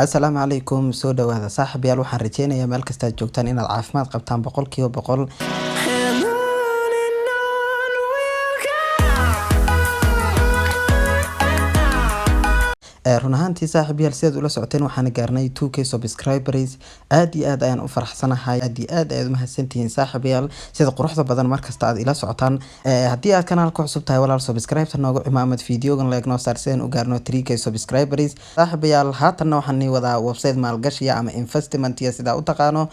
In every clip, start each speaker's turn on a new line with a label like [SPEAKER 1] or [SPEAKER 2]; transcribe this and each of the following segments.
[SPEAKER 1] Asalaamu calaykum soo dhawaada saaxiibayaal waxaan rajeynayaa meel kasta aad joogtaan inaad caafimaad qabtaan boqolkiiba boqol. run ahaantii saaxiibayaal sidaad ula socoteen waxaan gaarnay 2k subscribers aad iyo aad ayaan u faraxsanahay aad iyo aad ayaad u mahadsantihiin saaxiibayaal sida quruxda badan markasta aad ila socotaan. haddii aad kanaalka cusub tahay walaal subscribe noogu cimaamad fiidiyogan leegno saar si aan u gaarno 3k subscribers. saaxiibayaal haatanna waxaan nii wadaa website maalgashiya ama investment iyo sidaa u taqaano.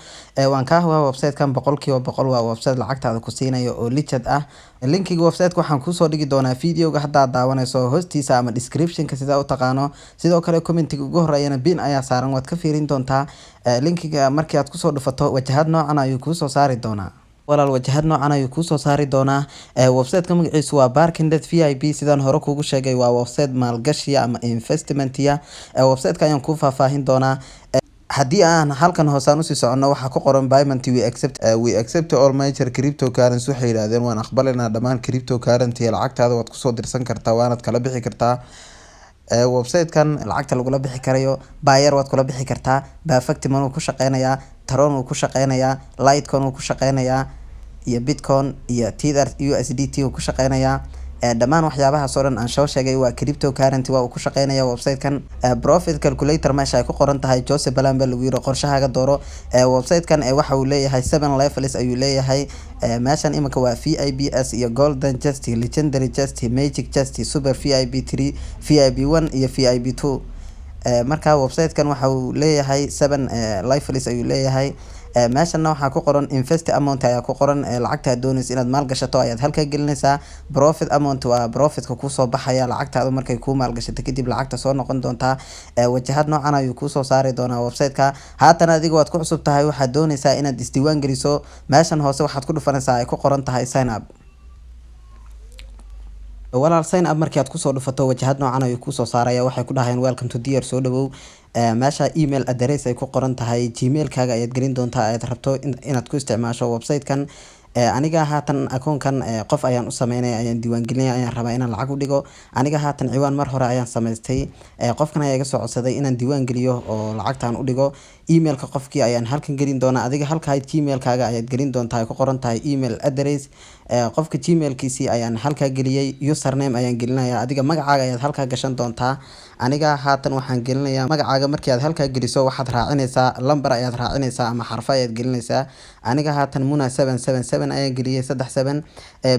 [SPEAKER 1] waan ka hawaa website-kan boqolkiiba boqol waa website lacagtaada ku siinayo oo legit ah. linkiga website-ka waxaan kusoo dhigi doonaa fiidiyoga haddaad daawanayso hoostiisa ama description-ka sidaa u taqaano. sidoo kale commentiga ugu horeeyana bin ayaa saaran waad ka fiirin doontaa. linkiga markii aad kusoo dhufato wajahad noocan ayuu kuusoo saari doonaa walaal wajahad noocan ayuu kuusoo saari doonaa. website-ka magaciisu waa barking.vip sidaan hore kuugu sheegay waa website maalgashiya ama investmentiya. website-ka ayaan kuu faahfaahin doonaa. haddii aan halkan hoosaan usii soconno waxaa ku qoran payment we accept all major cryptocurrency waxay yidhaahdeen waan aqbalaynaa dhammaan cryptocurrency lacagtaada waad kusoo dirsan kartaa waanaad kala bixi kartaa. website-kan lacagta lagula bixi karayo buyer waad kula bixi kartaa, perfect money wuu ku shaqeynayaa, tron wuu ku shaqeynayaa, litecoin wuu ku shaqeynayaa iyo bitcoin iyo tether USDT wuu ku shaqeynayaa. dhammaan waxyaabahaas oo dhan aan soo sheegay waa cryptocurrency waa uu ku shaqeynaya website-kan. profit calculator meesha ay ku qoran tahay Joseph Balan baa lagu yiri qorshahaaga dooro. website-kan waxa uu leeyahay 7 levels ayuu leeyahay. meeshan imika waa VIPS iyo golden chest, legendary chest, magic chest, super VIP 3, VIP 1 iyo VIP 2. marka website-kan waxa uu leeyahay 7 levels ayuu leeyahay. meeshana waxaa ku qoran invest amount ayaa ku qoran. lacagta aad doonayso inaad maal gashato ayaad halka gelinaysaa. profit amount waa profitka kusoo baxaya lacagtaadu markay kuu maalgashato kadib lacagta soo noqon doontaa. wajahad noocan ayuu kuusoo saari doonaa website-ka. haatan adiga waad ku cusub tahay waxaad doonaysaa inaad isdiiwaan geliso meeshan hoose waxaad ku dhufanaysaa ay ku qoran tahay sign up. walaal sign up markii aad kusoo dhufato wajahad noocan ayuu kuusoo saaraya waxay ku dhahayaan welcome to dear soo dhawow. meesha email address ay ku qoran tahay gmail-kaaga ayaad gelin doontaa ayaad rabto inaad ku isticmaasho website-kan. aniga haatan akoonkan qof ayaan u sameynaya ayaan diiwaangelinaya ayaan rabaa inaan lacag u dhigo. aniga haatan ciwaan mar hore ayaan samaystay. qofkan ayaa iga soo codsaday inaan diiwaan geliyo oo lacagtaan u dhigo. emailka qofkii ayaan halkan gelin doonaa. adiga halka gmail-kaaga ayaad gelin doontaa ay ku qoran tahay email address. qofka gmail-kiisii ayaan halkaa geliyay, username ayaan gelinaya, adiga magacaaga ayaad halkaa gashan doontaa. aniga haatan waxaan gelinayaa magacaaga. markii aad halkaa geliso waxaad raacinaysaa lambar ayaad raacinaysaa ama xarfo ayaad gelinaysaa. aniga haatan muna 777 ayaan geliyay 37.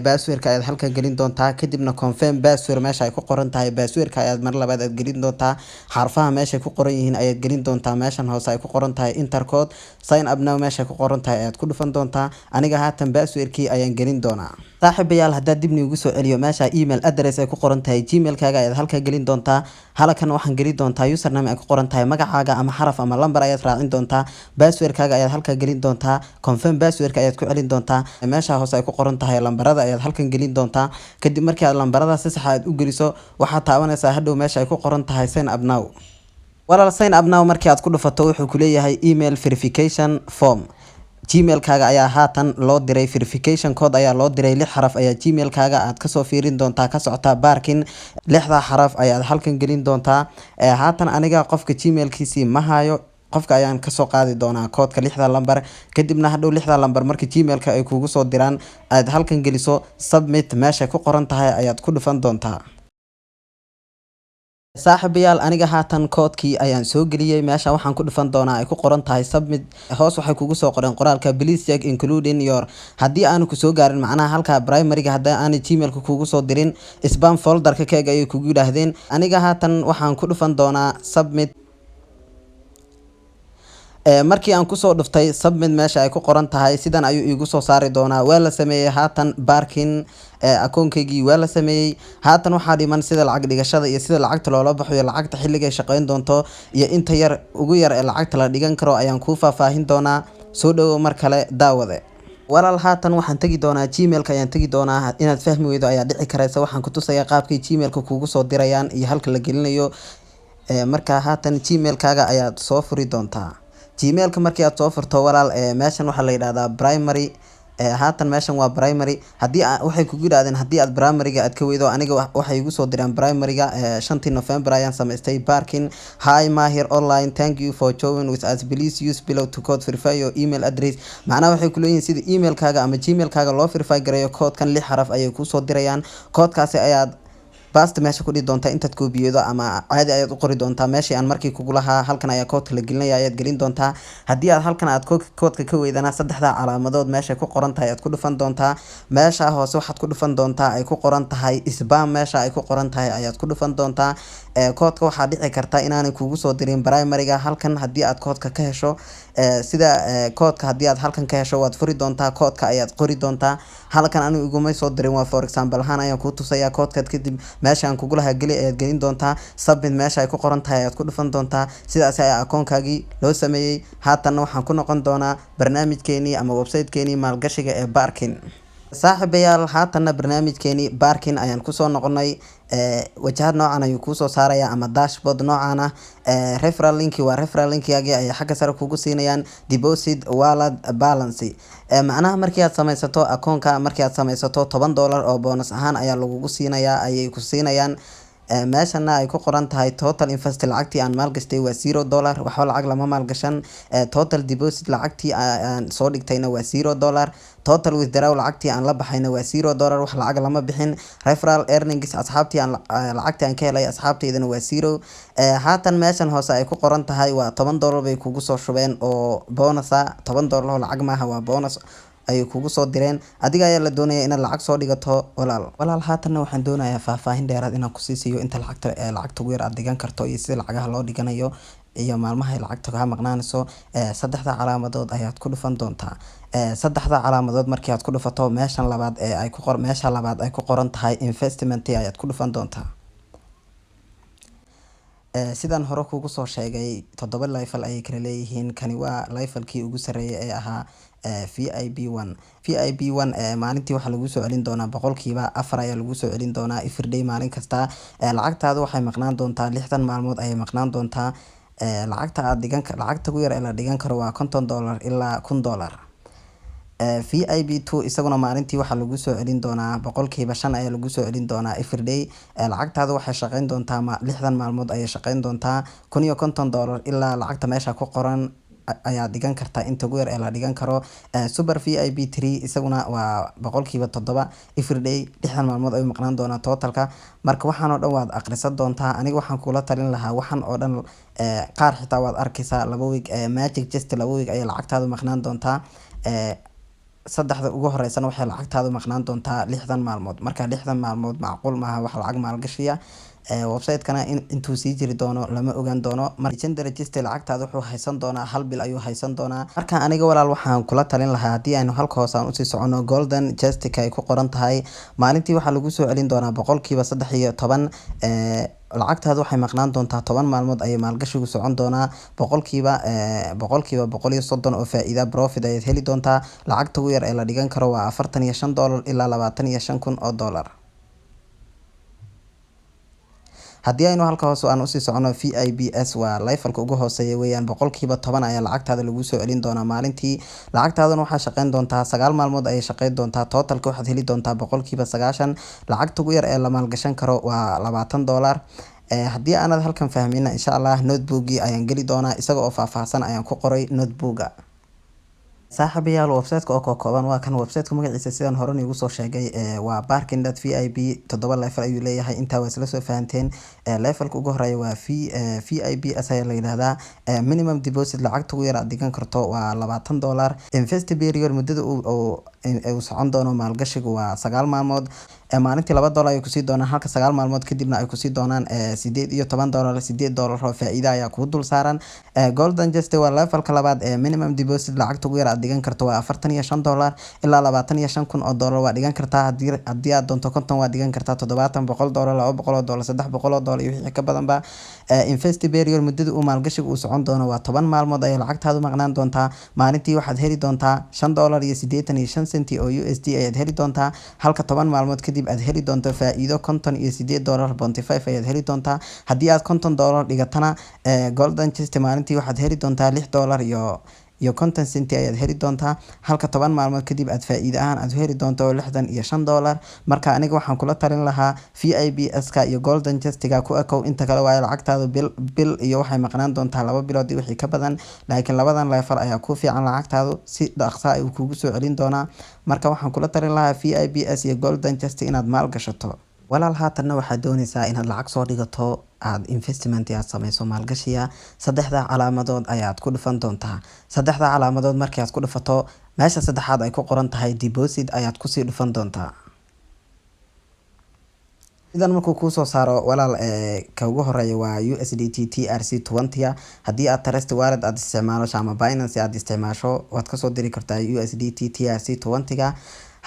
[SPEAKER 1] password-ka ayaad halkaa gelin doontaa kadibna confirm password meesha ay ku qoran tahay password-ka ayaad mar labaad aad gelin doontaa. xarfaha meesha ku qoran yihiin ayaad gelin doontaa. meeshan hoose ay ku qoran tahay enter code, sign up now meesha ku qoran tahay ayaad ku dhufan doontaa. aniga haatan password-kii ayaan gelin doonaa. saaxiibayaal haddaad dib niigu soo celiyo meesha email address ay ku qoran tahay gmail-kaaga ayaad halkaa gelin doontaa. halkan waxaan gelin doontaa username ay ku qoran tahay magacaaga ama xaraf ama lambar ayaad raacin doontaa. password-kaaga ayaad halkaa gelin doontaa. confirm password-ka ayaad ku celin doontaa. meesha hoose ay ku qoran tahay lambarada ayaad halkan gelin doontaa. kadib markii aad lambarada si sax aad u geliso waxaad taabanaysaa hadhow meesha ay ku qoran tahay sign up now. walaal sign up now markii aad ku dhufato wuxuu ku leeyahay email verification form. gmail-kaaga ayaa haatan loo diray verification code ayaa loo diray 6 xaraf ayaa gmail-kaaga aad kasoo fiirin doontaa ka socota barkin 6da xaraf ayaad halkan gelin doontaa. haatan aniga qofka gmail-kiisii ma hayo, qofka ayaan kasoo qaadi doonaa koodka 6da lambar kadibna hadhow 6da lambar markii gmail-ka ay kugu soo diraan aad halkan geliso submit meesha ku qoran tahay ayaad ku dhufan doontaa. saaxiibayaal aniga haatan koodkii ayaan soo geliyay meesha waxaan ku dhufan doonaa ay ku qoran tahay submit. hoos waxay kugu soo qoreen qoraalka please check including your. haddii aanu kusoo gaarin macnaha halka primary-ga haddii aanu gmail-ka kugu soo dirin spam folder-ka keega ayay kugu yidhaahdeen. aniga haatan waxaan ku dhufan doonaa submit. markii aan kusoo dhuftay submit meesha ay ku qoran tahay sidan ayuu iigu soo saari doonaa. waa la sameeyey haatan barkin akoonkaygii waa la sameeyey. haatan waxaa dhiman sida lacag dhigashada iyo sida lacagta loola baxo iyo lacagta xilliga ay shaqeyn doonto iyo inta yar ugu yar ee lacagta la dhigan karo ayaan kuu faahfaahin doonaa. soo dhawow mar kale daawade. walaal haatan waxaan tegi doonaa gmail-ka ayaan tegi doonaa. inaad fahmi weydo ayaa dhici karaysa. waxaan ku tusayaa qaabkay gmail-ka kugu soo dirayaan iyo halka la gelinayo. marka haatan gmail-kaaga ayaad soo furi doontaa. gmail-ka markii aad soo furto walaal meeshan waxaa la yidhahdaa primary haatan meeshan waa primary haddii waxay kugu yidhahdeen haddii aad primaryga aad ka weydo aniga waxay igu soo direen primaryga 5 November ayaan samaystay parking. Hi Mahir online, thank you for joining with us, please use below to code verify your email address. macnaha waxay ku leeyihiin sida emailkaaga ama gmailkaaga loo verify gareeyo koodkan 6 xaraf ayay kusoo dirayaan. koodkaasi ayaad basta meesha ku dhigi doontaa intaad koobiyado ama caadi ayaad u qori doontaa meeshii aan markii kugu lahaa halkan ayaa koodka la gelinaya ayaad gelin doontaa. haddii aad halkan aad koodka ka weydana saddexda calaamadood meesha ku qoran tahay aad ku dhufan doontaa. meesha hoose waxaad ku dhufan doontaa ay ku qoran tahay spam, meesha ay ku qoran tahay ayaad ku dhufan doontaa. koodka waxaa dhici karta inaanay kugu soo dirin primaryga. halkan haddii aad koodka ka hesho sida koodka haddii aad halkan ka hesho waad furi doontaa, koodka ayaad qori doontaa. halkan anigu iguma soo dirin, waa for example ahaan ayaan kuu tusayaa koodkaad kadib meesha aan kugu lahaa geli ayaad gelin doontaa. submit meesha ay ku qoran tahay ayaad ku dhufan doontaa. sidaas ayaa akoonkaagii loo sameeyey. haatanna waxaan ku noqon doonaa barnaamijkeenii ama website-keenii maalgashiga ee Barkin. saaxiibayaal haatanna barnaamijkeenii Barkin ayaan kusoo noqonay. wajahad noocan ayuu kuusoo saaraya ama dashboard noocan ah. referral linki waa referral linkigaagii ayay xagga sare kugu siinayaan. deposit wallet balance macnaha markii aad samaysato akoonka, markii aad samaysato $10 oo bonus ahaan ayaa lagugu siinayaa, ayay ku siinayaan. meeshana ay ku qoran tahay total invest lacagtii aan maalgashtay waa $0, waxba lacag lama maalgashan. total deposit lacagtii aan soo dhigtayna waa $0. total withdraw lacagtii aan la baxayna waa $0, wax lacag lama bixin. referral earnings asxaabtii aan lacagtii aan ka helay asxaabtaydana waa $0. haatan meeshan hoose ay ku qoran tahay waa $10 bay kugu soo shubeen oo bonus ah. $10 oo lacag maaha, waa bonus ayay kugu soo direen. adiga ayaa la doonaya inaad lacag soo dhigato walaal. haatanna waxaan doonayaa faahfaahin dheeraad inaan kusii siiyo inta lacagta ugu yar aad dhigan karto iyo sida lacagaha loo dhiganayo iyo maalmaha ay lacagta kaa maqnaanayso. saddexda calaamadood ayaad ku dhufan doontaa. saddexda calaamadood markii aad ku dhufato meesha labaad ay ku qoran tahay investment ayaad ku dhufan doontaa. sidaan hore kugu soo sheegay 7 level ayay kala leeyihiin. kani waa levelkii ugu sareeyay ee ahaa VIP1 maalintii waxaa lagu soo celin doonaa boqolkiiba 4 ayaa lagu soo celin doonaa everyday maalin kasta. lacagtaadu waxay maqnaan doontaa 60 maalmood ayay maqnaan doontaa. lacagta ugu yar ee la dhigan karo waa $50 ilaa $100. VIP2 isaguna maalintii waxaa lagu soo celin doonaa boqolkiiba 5 ayaa lagu soo celin doonaa everyday. lacagtaadu waxay shaqeyn doontaa 60 maalmood ayay shaqeyn doontaa. $50 ilaa lacagta meesha ku qoran ayaa dhigan kartaa inta ugu yar ee la dhigan karo. super VIP3 isaguna waa boqolkiiba 7 everyday 60 maalmood ayuu maqnaan doonaa totalka. marka waxaan oo dhan waad akhrisan doontaa. aniga waxaan kula talin lahaa waxaan oo dhan qaar xitaa waad arkaysaa 2 week magic just 2 week ayay lacagtaadu maqnaan doontaa. saddexda ugu horeysana waxay lacagtaadu maqnaan doontaa 60 maalmood. marka 60 maalmood macquul maaha wax lacag maalgashiya. website-kana intuu sii jiri doono lama ogaan doono. legendary register lacagtaada wuxuu haysan doonaa 1 bil ayuu haysan doonaa. marka aniga walaal waxaan kula talin lahaa haddii aynu halka hoose aan usii socono golden justica ay ku qoran tahay maalintii waxaa lagu soo celin doonaa boqolkiiba 13. lacagtaadu waxay maqnaan doontaa 10 maalmood ayay maalgashigu socon doonaa. boqolkiiba 130 oo faa'iida profit ayaad heli doontaa. lacagta ugu yar ee la dhigan karo waa $45 ilaa $25,000. haddii aynu halka hoose aan usii socono VIPS waa levelka ugu hooseeya weeyaan. boqolkiiba 10 ayaa lacagtaada lagu soo celin doonaa maalintii. lacagtaaduna waxaa shaqeyn doontaa 9 maalmood ayay shaqeyn doontaa. totalka waxaad heli doontaa boqolkiiba 90. lacagta ugu yar ee la maalgashan karo waa $20. haddii aanad halkan fahmina insha Allah notebookii ayaan geli doonaa isaga oo faahfaahsan ayaan ku qoray notebooka. saaxiibayaal website-ka oo kooban waa kan. website-ka magaciisa sidaan hore igu soo sheegay waa barkin.vip 7 level ayuu leeyahay. intaa waa isla soo fahanteen. levelka ugu horeeya waa VIPS ayaa la yiraahdaa. minimum deposit lacagta ugu yar aad dhigan karto waa $20. invest period muddada uu socon doono maalgashigu waa 9 maalmood. maalintii $2 ay kusii doonaan halka 9 maalmood kadibna ay kusii doonaan $18 oo faa'iido ayaa kugu dul saaran. golden just waa levelka labaad minimum deposit lacagta ugu yar aad dhigan karto waa $45 ilaa $25,000 waa dhigan kartaa. haddii aad doonto 50 waa dhigan kartaa. 70 $100 $200 $300 iyo wixii ka badanba. invest period muddada uu maalgashigu uu socon doono waa 10 maalmood ayay lacagtaadu maqnaan doontaa. maalintii waxaad heli doontaa $5.85 oo USD ayaad heli doontaa. halka 10 maalmood kadib aad heli doonto faa'iido $58.5 ayaad heli doontaa. haddii aad $50 dhigatana golden just maalintii waxaad heli doontaa $6 iyo 50 senti ayaad heli doontaa, halka 10 maalmood kadib aad faa'iido ahaan aad heli doonto $65. marka aniga waxaan kula talin lahaa VIPS-ka iyo Golden Chest-ga ku ekow inta kale waa lacagtaadu bil iyo waxay maqnaan doontaa 2 bilood iyo wixii ka badan, laakiin labadan level ayaa ku fiican lacagtaadu si dhaqso ah kugu soo celin doonaa. marka waxaan kula talin lahaa VIPS iyo Golden Chest inaad maal gashato. walaal haatanna waxaad doonaysaa inaad lacag soo dhigato aad investment aad samayso maalgashiya, saddexda calaamadood ayaad ku dhufan doontaa. saddexda calaamadood markii aad ku dhufato meesha saddexaad ay ku qoran tahay deposit ayaad kusii dhufan doontaa. sidan markuu kuu soo saaro walaal ka ugu horeeya waa USDT TRC20. haddii aad Trust Wallet aad isticmaasho ama Binance aad isticmaasho waad kasoo diri kartaa USDT TRC20.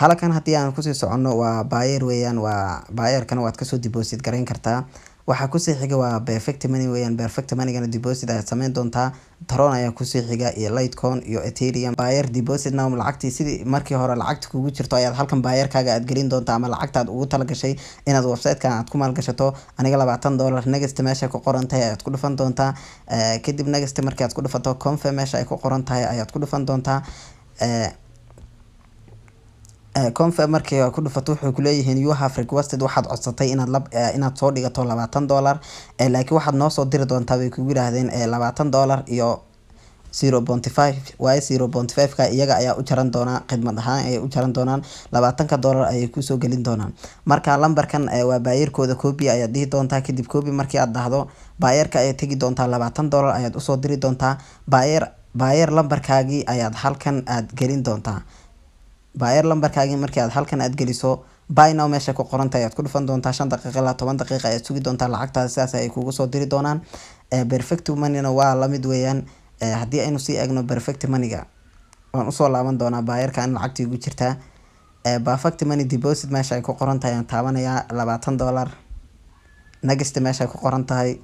[SPEAKER 1] halkan haddii aan kusii soconno waa buyer weeyaan, waa buyerkana waad kasoo deposit garayn kartaa. waxaa kusii xiga waa Perfect Money weeyaan, Perfect Money-gana deposit ayaad samayn doontaa. Tron ayaa kusii xiga iyo Litecoin iyo Ethereum. buyer deposit-na lacagtii sidii markii hore lacagta kugu jirto ayaad halkan buyerkaaga aad gelin doontaa ama lacagtaad ugu talagashay inaad website-kan aad ku maalgashato. aniga $20 next meesha ku qoran tahay ayaad ku dhufan doontaa. kadib next markii aad ku dhufato confirm meesha ay ku qoran tahay ayaad ku dhufan doontaa. confirm markii ku dhufato wuxuu ku leeyahay you have requested waxaad codsatay inaad soo dhigato $20 laakiin waxaad noo soo diri doontaa way kugu yiraahdeen $20 iyo 0.5 waaye 0.5 ka iyaga ayaa u jaran doonaa khidmad ahaan ay u jaran doonaan $20 ayay ku soo gelin doonaan. marka lambarkan waa baayirkooda copy ayaad dhihi doontaa. kadib copy markii aad dhahdo baayirka ay tagi doontaa $20 ayaad u soo diri doontaa. baayir lambarkaagii ayaad halkan aad gelin doontaa. buyer lambarkaagii markii aad halkan aad geliso buy now meesha ku qoran tahay ayaad ku dhufan doontaa. 5 daqiiqo ilaa 10 daqiiqo ayaad sugi doontaa lacagtaada sidaas ay kugu soo diri doonaan. Perfect Money-na waa la mid weeyaan. haddii aynu sii eegno Perfect Money-ga waan usoo laaban doonaa buyerka in lacagtii ugu jirtaa. Perfect Money deposit meesha ay ku qoran tahay ayaan taabanayaa $20. next meesha ay ku qoran tahay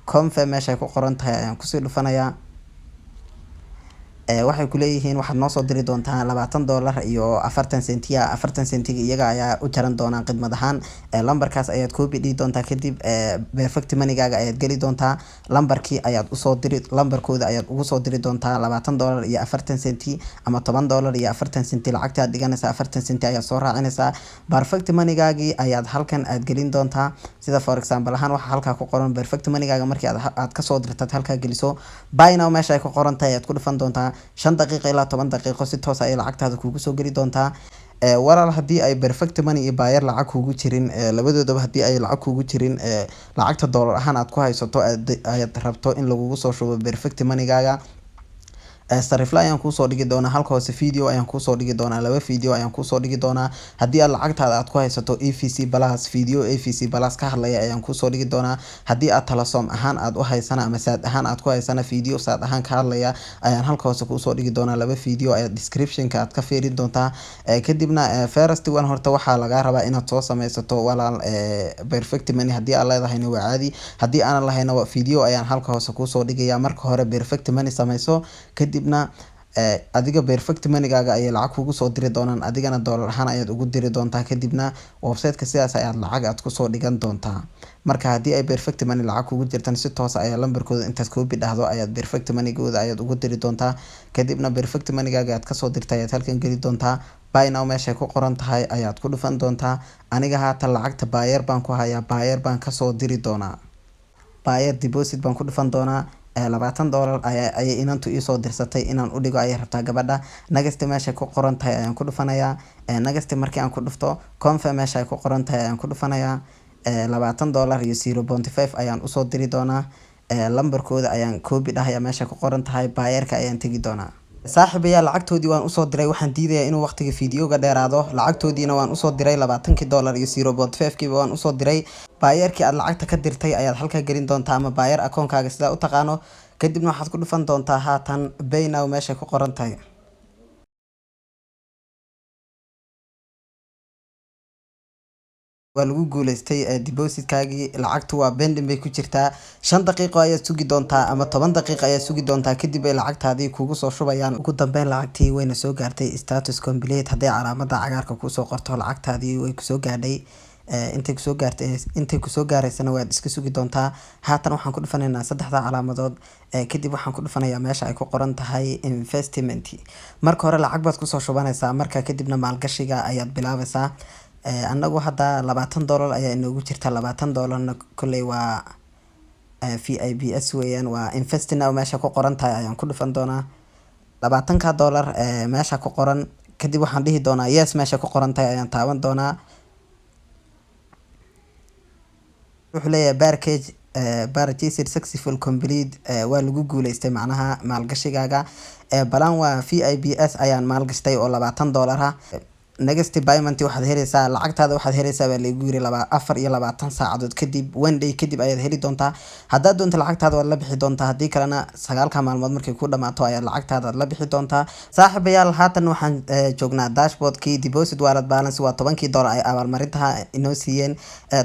[SPEAKER 1] confirm meesha ay ku qoran tahay ayaan kusii dhufanayaa. waxay ku leeyihiin waxaad noo soo diri doontaa $20 iyo 40 senti. 40 sentiga iyaga ayaa u jaran doonaa khidmad ahaan. lambarkaas ayaad copy dhigi doontaa. kadib Perfect Money-gaaga ayaad geli doontaa. lambarkii ayaad usoo diri lambarkooda ayaad ugu soo diri doontaa $20 iyo 40 senti ama $10 iyo 40 senti. lacagta aad dhiganaysaa 40 senti ayaad soo raacinaysaa. Perfect Money-gaagii ayaad halkan aad gelin doontaa. sida for example ahaan waxa halkaa ku qoran Perfect Money-gaaga markii aad kasoo dirtad halkaa geliso buy now meesha ay ku qoran tahay ayaad ku dhufan doontaa. 5 daqiiqo ilaa 10 daqiiqo si toos ah ay lacagtaada kugu soo geli doontaa. walaal haddii ay Perfect Money iyo buyer lacag kugu jirin labadoodaba haddii ay lacag kugu jirin lacagta dollar ahaan aad ku haysato ayaad rabto in lagugu soo shubo Perfect Money-gaaga sarifla ayaan kuu soo dhigi doonaa. halka hoose video ayaan kuu soo dhigi doonaa. 2 video ayaan kuu soo dhigi doonaa. haddii aad lacagtaada aad ku haysato EVC Plus video EVC Plus ka hadlaya ayaan kuu soo dhigi doonaa. haddii aad Telesom ahaan aad u haysana ama saad ahaan aad ku haysana video saad ahaan ka hadlaya ayaan halka hoose kuu soo dhigi doonaa. 2 video ayaa description-ka aad ka fiirin doontaa. kadibna first one horta waxaa laga rabaa inaad soo sameysato walaal Perfect Money. haddii aad leedahayna waa caadi, haddii aanan lahayna video ayaan halka hoose kuu soo dhigaya. marka hore Perfect Money sameyso kadibna adiga Perfect Money-gaaga ayay lacag kugu soo diri doonaan, adigana dollar ahaan ayaad ugu diri doontaa. kadibna website-ka sidaas ayaad lacag aad kusoo dhigan doontaa. marka haddii ay Perfect Money lacag kugu jirtan si toos ah ayaa lambarkooda intaad copy dhahdo ayaad Perfect Money-gooda ayaad ugu diri doontaa. kadibna Perfect Money-gaaga aad kasoo dirtay ayaad halkan geli doontaa. buy now meesha ku qoran tahay ayaad ku dhufan doontaa. aniga haatan lacagta buyer baan ku hayaa, buyer baan kasoo diri doonaa. buyer deposit baan ku dhufan doonaa. $20 ayay inantu ii soo dirsatay inaan u dhigo ayay rabtaa gabadha. next meesha ku qoran tahay ayaan ku dhufanayaa. next markii aan ku dhufto confirm meesha ay ku qoran tahay ayaan ku dhufanayaa. $20 iyo 0.5 ayaan usoo diri doonaa. lambarkooda ayaan copy dhahaya meesha ku qoran tahay buyerka ayaan tegi doonaa. saaxiibayaal lacagtoodii waan usoo diray. waxaan diidayaa inuu waqtiga fiidiyoga dheeraado. lacagtoodiina waan usoo diray $20 iyo 0.5 kiiba waan usoo diray. buyerkii aad lacagta ka dirtay ayaad halkaa gelin doontaa ama buyer akoonkaaga sidaa u taqaano. kadibna waxaad ku dhufan doontaa haatan pay now meesha ku qoran tahay. waa lagu guuleystay deposit-kaagii. lacagtu waa pending bay ku jirtaa. 5 daqiiqo ayaad sugi doontaa ama 10 daqiiqo ayaad sugi doontaa. kadib ay lacagtaadii kugu soo shubayaan. ugu dambeyn lacagtii wayna soo gaartay status complete. hadday calaamada cagaarka kusoo qorto lacagtaadii way kusoo gaadhay. intay kusoo gaaraysana waad iska sugi doontaa. haatan waxaan ku dhufanaynaa saddexda calaamadood kadib waxaan ku dhufanayaa meesha ay ku qoran tahay investment. marka hore lacag baad kusoo shubanaysaa, marka kadibna maalgashiga ayaad bilaabaysaa. anagu hadda $20 ayaa inoogu jirta. $20 kolley waa VIBS weeyaan, waa invest now meesha ku qoran tahay ayaan ku dhufan doonaa. $20 meesha ku qoran kadib waxaan dhihi doonaa yes meesha ku qoran tahay ayaan taaban doonaa. wuxuu leeyahay purchase successful complete, waa lagu guuleystay macnaha maalgashigaaga. balan waa VIBS ayaan maalgashtay oo $20 next payment waxaad helaysaa lacagtaada waxaad helaysaa baa lagu yiri 24 saacadood kadib, 1 day kadib ayaad heli doontaa. haddaad doonto lacagtaada waad la bixi doontaa, haddii kalena 9 maalmood markay ku dhamaato ayaad lacagtaada la bixi doontaa. saaxiibayaal haatan waxaan joognaa dashboardkii deposit wallet balance waa $10 ay abaalmarintaha inoo siiyeen.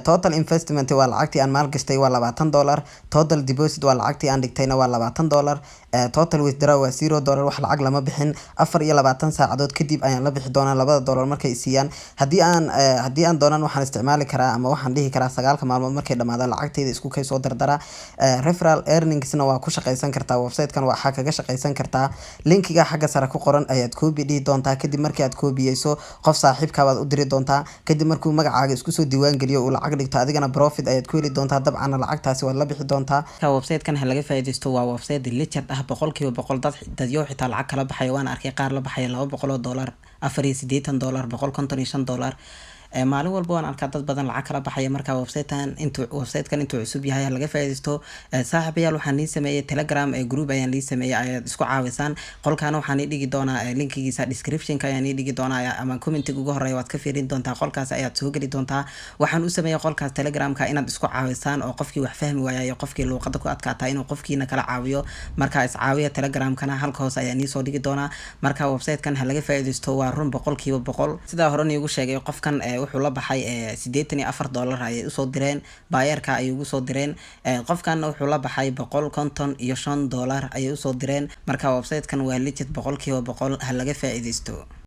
[SPEAKER 1] total investment waa lacagtii aan maalgashtay waa $20, total deposit waa lacagtii aan dhigtayna waa $20, total withdraw waa $0, wax lacag lama bixin. 24 saacadood kadib ayaan la bixi doonaa $2 markay siiyaan. haddii aan doonan waxaan isticmaali karaa ama waxaan dhihi karaa 9 maalmood markay dhamaadaan lacagtayda isku kay soo dardara. referral earningsna waa ku shaqaysan kartaa, website-kan waxaa kaga shaqaysan kartaa. linkiga xagga sare ku qoran ayaad copy dhihi doontaa, kadib markii aad koobiyeyso qof saaxiibka baad u diri doontaa. kadib markuu magacaaga isku soo diiwaan geliyo uu lacag dhigto, adigana profit ayaad ku heli doontaa. dabcan lacagtaasi waad la bixi doontaa. website-kan ha laga faa'iideysto, waa website legit ah, 100% dadyo xitaa lacag kala baxay. waan arkay qaar la baxay $200, $480, $155. maalin walba waan arkaa dad badan lacag kala baxaya. marka website-kan intuu cusub yahay laga faa'iideysto. saaxiibayaal waxaan nii sameeyay Telegram group ayaan nii sameeyay, ayaad isku caawisaan. qolkaana waxaan nii dhigi doonaa linkigiisa description-ka ayaan nii dhigi doonaa ama comment-iga ugu horeeya waad ka fiirin doontaa. qolkaas ayaad soo geli doontaa. waxaan u sameeyay qolkaas Telegram-ka inaad isku caawisaan oo qofkii wax fahmi waayay iyo qofkii luqadda ku adkaata inuu qofkiina kala caawiyo. marka is caawiya Telegram-kana halka hoos ayaa nii soo dhigi doonaa. marka website-kan ha laga faa'iideysto, waa run 100%. sidaa hore niigu sheegay qofkan wuxuu la baxay $84 ayay usoo direen, baayarka ayay ugu soo direen. qofkan wuxuu la baxay $155 ayay usoo direen. marka website-kan waa legit 100%, ha laga faa'iideysto.